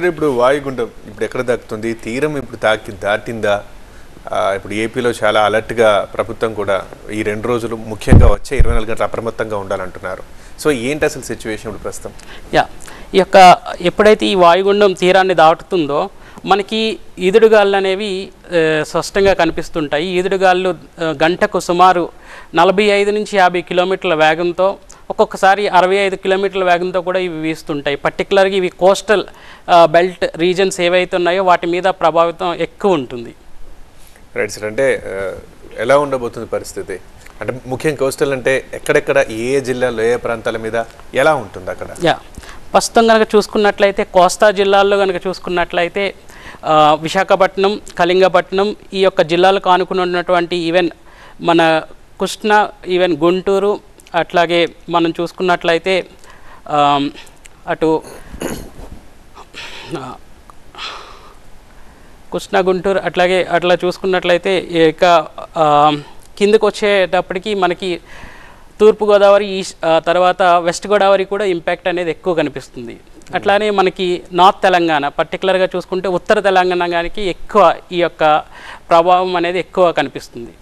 ఇప్పుడు వాయుగుండం ఇప్పుడు ఎక్కడ దాక్కుతుంది తీరం ఇప్పుడు దాటిందా ఇప్పుడు ఏపీలో చాలా అలర్ట్గా ప్రభుత్వం కూడా ఈ 2 రోజులు ముఖ్యంగా వచ్చే 24 గంటలు అప్రమత్తంగా ఉండాలంటున్నారు. సో ఏంటి అసలు సిచ్యువేషన్ ఇప్పుడు ప్రస్తుతం? ఈ యొక్క ఎప్పుడైతే ఈ వాయుగుండం తీరాన్ని దాటుతుందో మనకి ఈదుడుగాళ్ళు అనేవి స్పష్టంగా కనిపిస్తుంటాయి. ఈదుడుగాళ్ళు గంటకు సుమారు 45 నుంచి 50 కిలోమీటర్ల వేగంతో ఒక్కొక్కసారి 65 కిలోమీటర్ల వేగంతో కూడా ఇవి వీస్తుంటాయి. పర్టికులర్గా ఇవి కోస్టల్ బెల్ట్ రీజన్స్ ఏవైతే ఉన్నాయో వాటి మీద ప్రభావితం ఎక్కువ ఉంటుంది. రైట్ సార్, అంటే ఎలా ఉండబోతుంది పరిస్థితి? అంటే ముఖ్యంగా కోస్టల్ అంటే ఎక్కడెక్కడ ఏ జిల్లాలో ఏ ప్రాంతాల మీద ఎలా ఉంటుంది అక్కడ? ప్రస్తుతం కనుక చూసుకున్నట్లయితే కోస్తా జిల్లాల్లో కనుక చూసుకున్నట్లయితే విశాఖపట్నం, కళింగపట్నం ఈ యొక్క జిల్లాలకు ఆనుకుని ఉన్నటువంటి ఈవెన్ మన కృష్ణా, ఈవెన్ గుంటూరు, అట్లాగే మనం చూసుకున్నట్లయితే అటు కృష్ణా, గుంటూరు అట్లా చూసుకున్నట్లయితే ఇక కిందకు వచ్చేటప్పటికి మనకి తూర్పుగోదావరి, తర్వాత వెస్ట్ గోదావరి కూడా ఇంపాక్ట్ అనేది ఎక్కువ కనిపిస్తుంది. అట్లానే మనకి నార్త్ తెలంగాణ పర్టికులర్గా చూసుకుంటే ఉత్తర తెలంగాణ గానికి ఎక్కువ ఈ యొక్క ప్రభావం అనేది ఎక్కువ కనిపిస్తుంది.